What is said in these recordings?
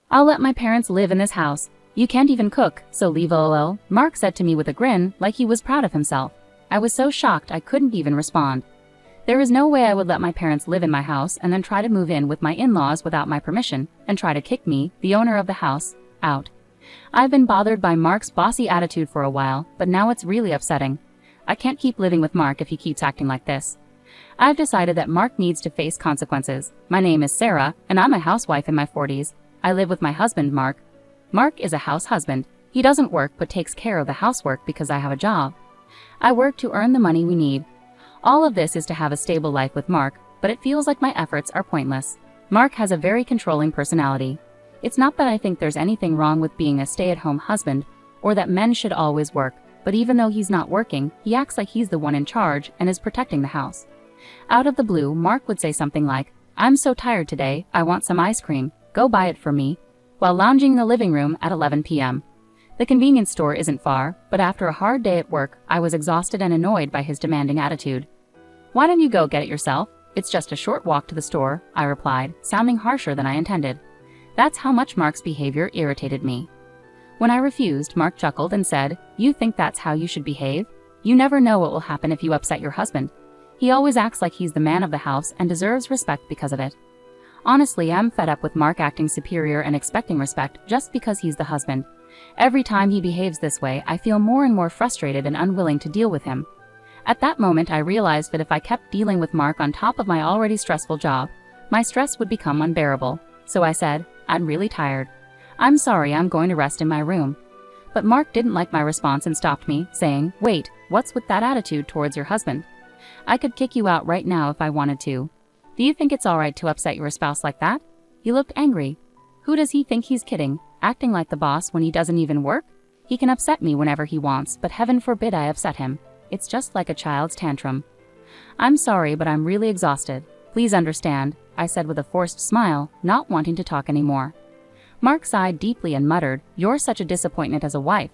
I'll let my parents live in this house. You can't even cook, so leave lol, Mark said to me with a grin, like he was proud of himself. I was so shocked I couldn't even respond. There is no way I would let my parents live in my house and then try to move in with my in-laws without my permission, and try to kick me, the owner of the house, out. I've been bothered by Mark's bossy attitude for a while, but now it's really upsetting. I can't keep living with Mark if he keeps acting like this. I've decided that Mark needs to face consequences. My name is Sarah, and I'm a housewife in my 40s. I live with my husband, Mark. Mark is a house husband. He doesn't work but takes care of the housework because I have a job. I work to earn the money we need. All of this is to have a stable life with Mark, but it feels like my efforts are pointless. Mark has a very controlling personality. It's not that I think there's anything wrong with being a stay-at-home husband, or that men should always work, but even though he's not working, he acts like he's the one in charge and is protecting the house. Out of the blue, Mark would say something like, "I'm so tired today, I want some ice cream, go buy it for me," while lounging in the living room at 11 p.m. The convenience store isn't far, but after a hard day at work, I was exhausted and annoyed by his demanding attitude. "Why don't you go get it yourself? It's just a short walk to the store," I replied, sounding harsher than I intended. That's how much Mark's behavior irritated me. When I refused, Mark chuckled and said, "You think that's how you should behave? You never know what will happen if you upset your husband. He always acts like he's the man of the house and deserves respect because of it." Honestly, I'm fed up with Mark acting superior and expecting respect just because he's the husband. Every time he behaves this way, I feel more and more frustrated and unwilling to deal with him. At that moment, I realized that if I kept dealing with Mark on top of my already stressful job, my stress would become unbearable. So I said, "I'm really tired. I'm sorry, I'm going to rest in my room." But Mark didn't like my response and stopped me, saying, "Wait, what's with that attitude towards your husband? I could kick you out right now if I wanted to. Do you think it's alright to upset your spouse like that?" He looked angry. Who does he think he's kidding, acting like the boss when he doesn't even work? He can upset me whenever he wants, but heaven forbid I upset him. It's just like a child's tantrum. "I'm sorry, but I'm really exhausted. Please understand," I said with a forced smile, not wanting to talk anymore. Mark sighed deeply and muttered, "You're such a disappointment as a wife."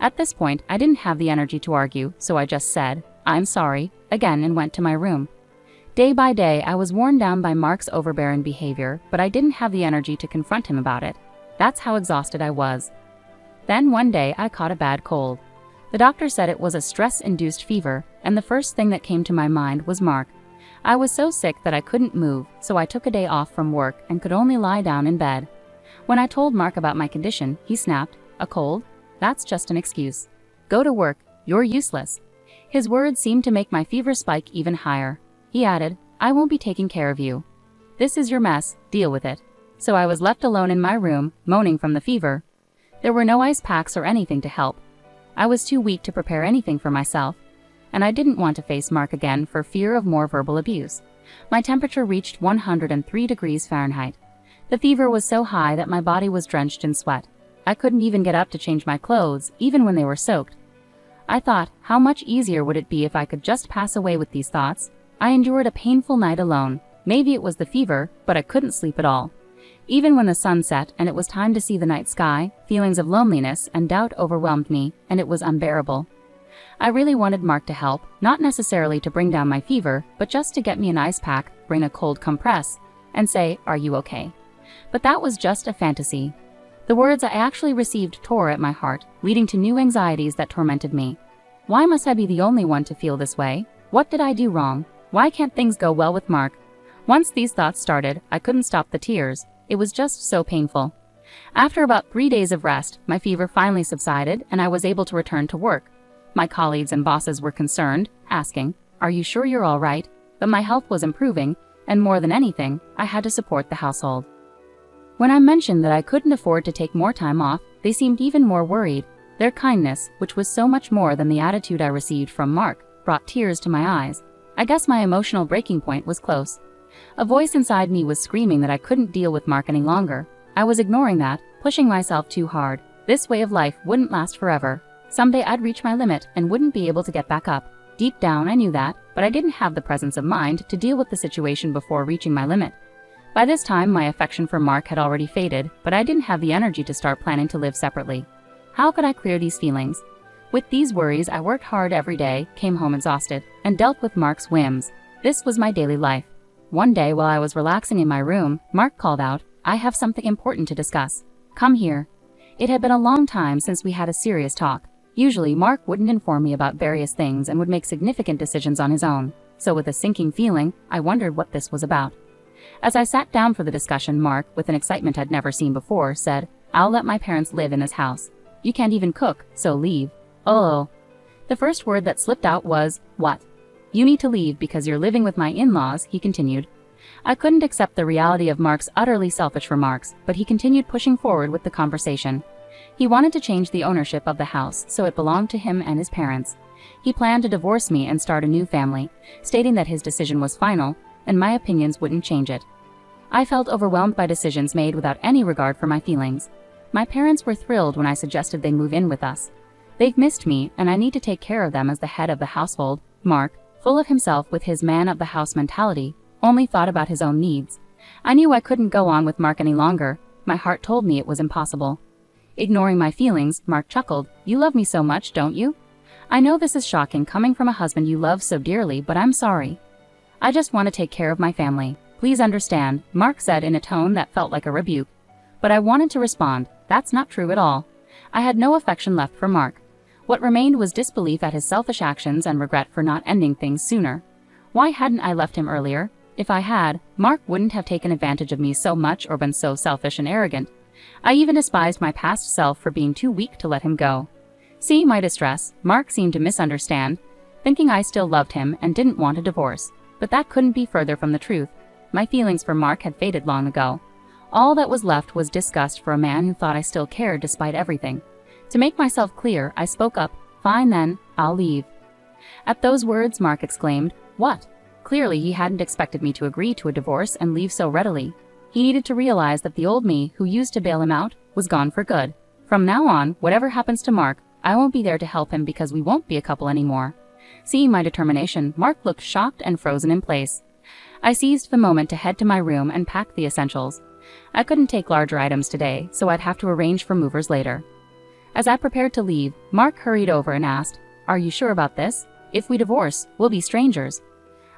At this point, I didn't have the energy to argue, so I just said, "I'm sorry," again and went to my room. Day by day, I was worn down by Mark's overbearing behavior, but I didn't have the energy to confront him about it. That's how exhausted I was. Then one day, I caught a bad cold. The doctor said it was a stress-induced fever, and the first thing that came to my mind was Mark. I was so sick that I couldn't move, so I took a day off from work and could only lie down in bed. When I told Mark about my condition, he snapped, "A cold? That's just an excuse. Go to work, you're useless." His words seemed to make my fever spike even higher. He added, "I won't be taking care of you. This is your mess, deal with it." So I was left alone in my room, moaning from the fever. There were no ice packs or anything to help. I was too weak to prepare anything for myself, and I didn't want to face Mark again for fear of more verbal abuse. My temperature reached 103 degrees Fahrenheit. The fever was so high that my body was drenched in sweat. I couldn't even get up to change my clothes, even when they were soaked. I thought, how much easier would it be if I could just pass away with these thoughts? I endured a painful night alone. Maybe it was the fever, but I couldn't sleep at all. Even when the sun set and it was time to see the night sky, feelings of loneliness and doubt overwhelmed me, and it was unbearable. I really wanted Mark to help, not necessarily to bring down my fever, but just to get me an ice pack, bring a cold compress, and say, "Are you okay?" But that was just a fantasy. The words I actually received tore at my heart, leading to new anxieties that tormented me. Why must I be the only one to feel this way? What did I do wrong? Why can't things go well with Mark? Once these thoughts started, I couldn't stop the tears. It was just so painful. After about 3 days of rest, my fever finally subsided and I was able to return to work. My colleagues and bosses were concerned, asking, "Are you sure you're all right?" But my health was improving, and more than anything, I had to support the household. When I mentioned that I couldn't afford to take more time off, they seemed even more worried. Their kindness, which was so much more than the attitude I received from Mark, brought tears to my eyes. I guess my emotional breaking point was close. A voice inside me was screaming that I couldn't deal with Mark any longer. I was ignoring that, pushing myself too hard. This way of life wouldn't last forever. Someday I'd reach my limit and wouldn't be able to get back up. Deep down I knew that, but I didn't have the presence of mind to deal with the situation before reaching my limit. By this time, my affection for Mark had already faded, but I didn't have the energy to start planning to live separately. How could I clear these feelings? With these worries, I worked hard every day, came home exhausted, and dealt with Mark's whims. This was my daily life. One day, while I was relaxing in my room, Mark called out, I have something important to discuss. Come here. It had been a long time since we had a serious talk. Usually, Mark wouldn't inform me about various things and would make significant decisions on his own. So with a sinking feeling, I wondered what this was about. As I sat down for the discussion, Mark, with an excitement I'd never seen before, said, "I'll let my parents live in this house. You can't even cook, so leave." Oh. The first word that slipped out was, "What?" "You need to leave because you're living with my in-laws," he continued. I couldn't accept the reality of Mark's utterly selfish remarks, but he continued pushing forward with the conversation. He wanted to change the ownership of the house so it belonged to him and his parents. He planned to divorce me and start a new family, stating that his decision was final, and my opinions wouldn't change it. I felt overwhelmed by decisions made without any regard for my feelings. My parents were thrilled when I suggested they move in with us. They've missed me, and I need to take care of them as the head of the household. Mark, full of himself with his man-of-the-house mentality, only thought about his own needs. I knew I couldn't go on with Mark any longer. My heart told me it was impossible. Ignoring my feelings, Mark chuckled. "You love me so much, don't you? I know this is shocking coming from a husband you love so dearly, but I'm sorry. I just want to take care of my family. Please understand," Mark said in a tone that felt like a rebuke. But I wanted to respond, "That's not true at all." I had no affection left for Mark. What remained was disbelief at his selfish actions and regret for not ending things sooner. Why hadn't I left him earlier? If I had, Mark wouldn't have taken advantage of me so much or been so selfish and arrogant. I even despised my past self for being too weak to let him go. Seeing my distress, Mark seemed to misunderstand, thinking I still loved him and didn't want a divorce. But that couldn't be further from the truth. My feelings for Mark had faded long ago. All that was left was disgust for a man who thought I still cared despite everything. To make myself clear, I spoke up. "Fine then, I'll leave." At those words, Mark exclaimed, "What?" Clearly, he hadn't expected me to agree to a divorce and leave so readily. He needed to realize that the old me, who used to bail him out, was gone for good. From now on, whatever happens to Mark, I won't be there to help him because we won't be a couple anymore. Seeing my determination, Mark looked shocked and frozen in place. I seized the moment to head to my room and pack the essentials. I couldn't take larger items today, so I'd have to arrange for movers later. As I prepared to leave, Mark hurried over and asked, "Are you sure about this? If we divorce, we'll be strangers."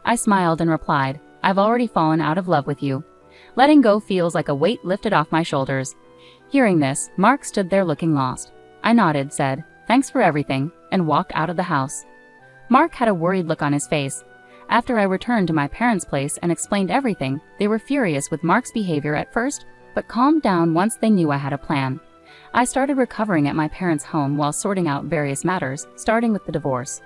I smiled and replied, "I've already fallen out of love with you. Letting go feels like a weight lifted off my shoulders." Hearing this, Mark stood there looking lost. I nodded, said, "Thanks for everything," and walked out of the house. Mark had a worried look on his face. After I returned to my parents' place and explained everything, they were furious with Mark's behavior at first, but calmed down once they knew I had a plan. I started recovering at my parents' home while sorting out various matters, starting with the divorce.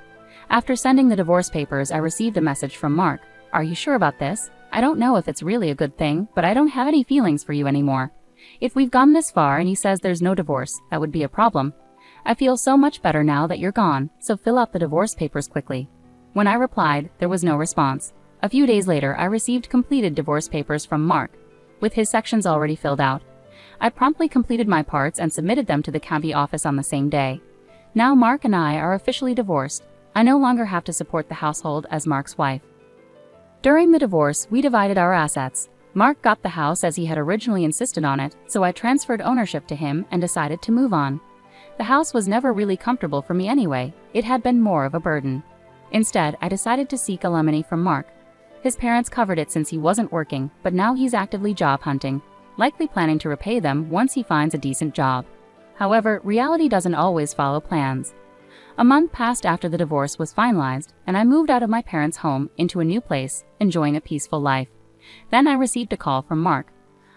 After sending the divorce papers, I received a message from Mark. "Are you sure about this? I don't know if it's really a good thing, but I don't have any feelings for you anymore. If we've gone this far and he says there's no divorce, that would be a problem. I feel so much better now that you're gone, so fill out the divorce papers quickly." When I replied, there was no response. A few days later, I received completed divorce papers from Mark, with his sections already filled out. I promptly completed my parts and submitted them to the county office on the same day. Now Mark and I are officially divorced. I no longer have to support the household as Mark's wife. During the divorce, we divided our assets. Mark got the house as he had originally insisted on it, so I transferred ownership to him and decided to move on. The house was never really comfortable for me anyway. It had been more of a burden. Instead, I decided to seek alimony from Mark. His parents covered it since he wasn't working, but now he's actively job hunting, likely planning to repay them once he finds a decent job. However, reality doesn't always follow plans. A month passed after the divorce was finalized, and I moved out of my parents' home into a new place, enjoying a peaceful life. Then I received a call from Mark.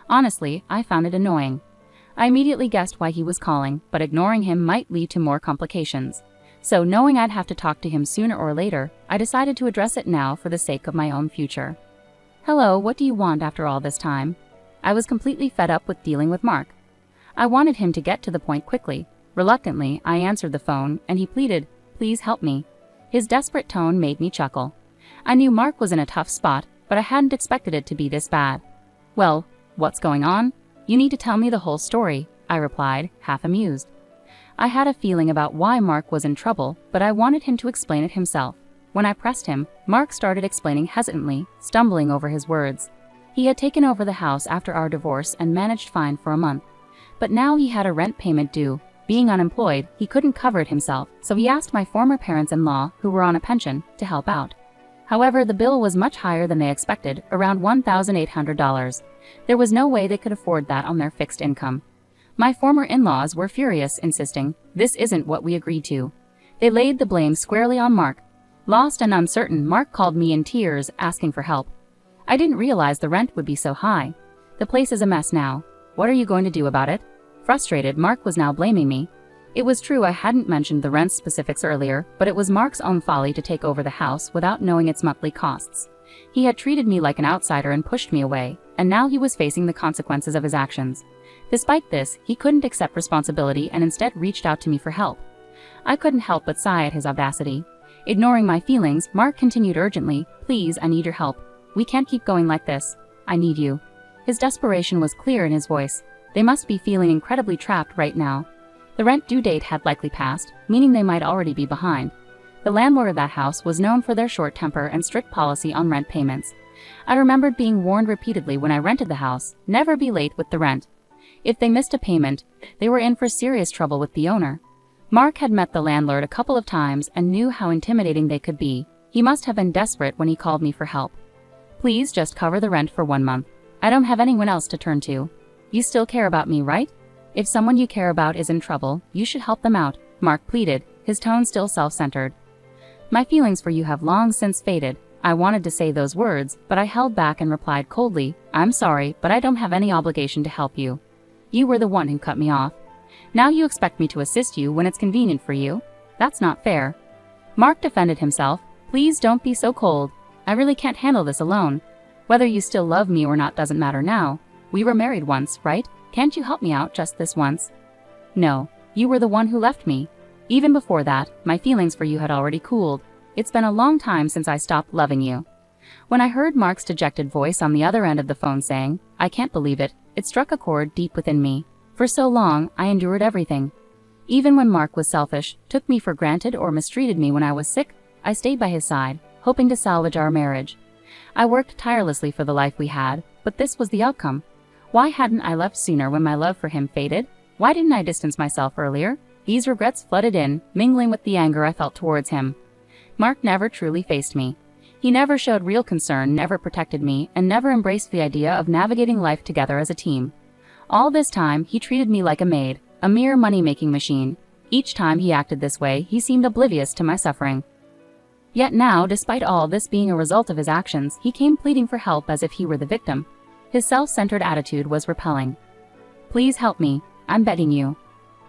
Honestly, I found it annoying. I immediately guessed why he was calling, but ignoring him might lead to more complications. So, knowing I'd have to talk to him sooner or later, I decided to address it now for the sake of my own future. "Hello, what do you want after all this time?" I was completely fed up with dealing with Mark. I wanted him to get to the point quickly. Reluctantly, I answered the phone, and he pleaded, "Please help me." His desperate tone made me chuckle. I knew Mark was in a tough spot, but I hadn't expected it to be this bad. "Well, what's going on? You need to tell me the whole story," I replied, half amused. I had a feeling about why Mark was in trouble, but I wanted him to explain it himself. When I pressed him, Mark started explaining hesitantly, stumbling over his words. He had taken over the house after our divorce and managed fine for a month. But now he had a rent payment due. Being unemployed, he couldn't cover it himself, so he asked my former parents-in-law, who were on a pension, to help out. However, the bill was much higher than they expected, around $1,800. There was no way they could afford that on their fixed income. My former in-laws were furious, insisting, "This isn't what we agreed to." They laid the blame squarely on Mark. Lost and uncertain, Mark called me in tears, asking for help. "I didn't realize the rent would be so high. The place is a mess now. What are you going to do about it?" Frustrated, Mark was now blaming me. It was true I hadn't mentioned the rent specifics earlier, but it was Mark's own folly to take over the house without knowing its monthly costs. He had treated me like an outsider and pushed me away, and now he was facing the consequences of his actions. Despite this, he couldn't accept responsibility and instead reached out to me for help. I couldn't help but sigh at his audacity. Ignoring my feelings, Mark continued urgently, "Please, I need your help. We can't keep going like this. I need you." His desperation was clear in his voice. They must be feeling incredibly trapped right now. The rent due date had likely passed, meaning they might already be behind. The landlord of that house was known for their short temper and strict policy on rent payments. I remembered being warned repeatedly when I rented the house, never be late with the rent. If they missed a payment, they were in for serious trouble with the owner. Mark had met the landlord a couple of times and knew how intimidating they could be. He must have been desperate when he called me for help. "Please just cover the rent for 1 month. I don't have anyone else to turn to. You still care about me, right? If someone you care about is in trouble, you should help them out," Mark pleaded, his tone still self-centered. "My feelings for you have long since faded." I wanted to say those words, but I held back and replied coldly, "I'm sorry, but I don't have any obligation to help you. You were the one who cut me off. Now you expect me to assist you when it's convenient for you? That's not fair." Mark defended himself. "Please don't be so cold. I really can't handle this alone. Whether you still love me or not doesn't matter now. We were married once, right? Can't you help me out just this once?" "No, you were the one who left me. Even before that, my feelings for you had already cooled. It's been a long time since I stopped loving you." When I heard Mark's dejected voice on the other end of the phone saying, "I can't believe it," it struck a chord deep within me. For so long, I endured everything. Even when Mark was selfish, took me for granted or mistreated me when I was sick, I stayed by his side, hoping to salvage our marriage. I worked tirelessly for the life we had, but this was the outcome. Why hadn't I left sooner when my love for him faded? Why didn't I distance myself earlier? These regrets flooded in, mingling with the anger I felt towards him. Mark never truly faced me. He never showed real concern, never protected me, and never embraced the idea of navigating life together as a team. All this time, he treated me like a maid, a mere money-making machine. Each time he acted this way, he seemed oblivious to my suffering. Yet now, despite all this being a result of his actions, he came pleading for help as if he were the victim. His self-centered attitude was repelling. "Please help me. I'm begging you.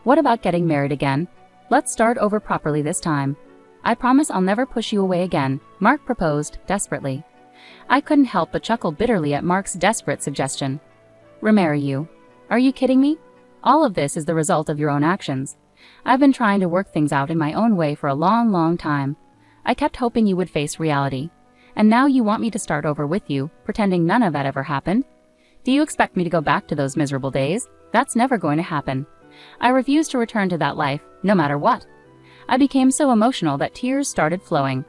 What about getting married again? Let's start over properly this time. I promise I'll never push you away again," Mark proposed, desperately. I couldn't help but chuckle bitterly at Mark's desperate suggestion. "Remarry you? Are you kidding me? All of this is the result of your own actions. I've been trying to work things out in my own way for a long, long time. I kept hoping you would face reality. And now you want me to start over with you, pretending none of that ever happened? Do you expect me to go back to those miserable days? That's never going to happen. I refuse to return to that life, no matter what." I became so emotional that tears started flowing.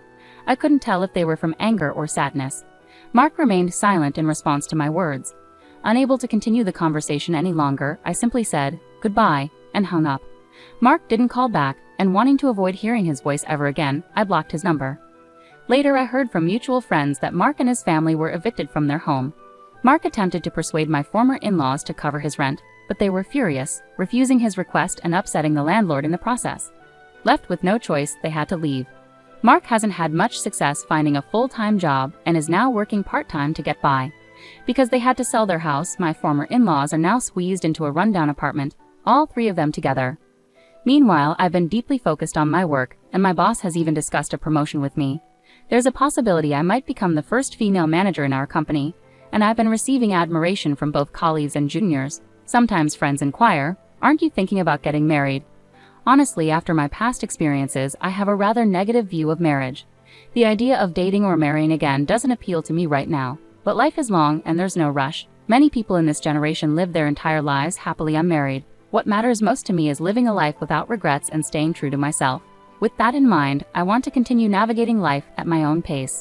I couldn't tell if they were from anger or sadness. Mark remained silent in response to my words. Unable to continue the conversation any longer, I simply said, "Goodbye," and hung up. Mark didn't call back, and wanting to avoid hearing his voice ever again, I blocked his number. Later, I heard from mutual friends that Mark and his family were evicted from their home. Mark attempted to persuade my former in-laws to cover his rent, but they were furious, refusing his request and upsetting the landlord in the process. Left with no choice, they had to leave. Mark hasn't had much success finding a full-time job and is now working part-time to get by. Because they had to sell their house, my former in-laws are now squeezed into a rundown apartment, all three of them together. Meanwhile, I've been deeply focused on my work, and my boss has even discussed a promotion with me. There's a possibility I might become the first female manager in our company, and I've been receiving admiration from both colleagues and juniors. Sometimes friends inquire, "Aren't you thinking about getting married?" Honestly, after my past experiences, I have a rather negative view of marriage. The idea of dating or marrying again doesn't appeal to me right now. But life is long and there's no rush. Many people in this generation live their entire lives happily unmarried. What matters most to me is living a life without regrets and staying true to myself. With that in mind, I want to continue navigating life at my own pace.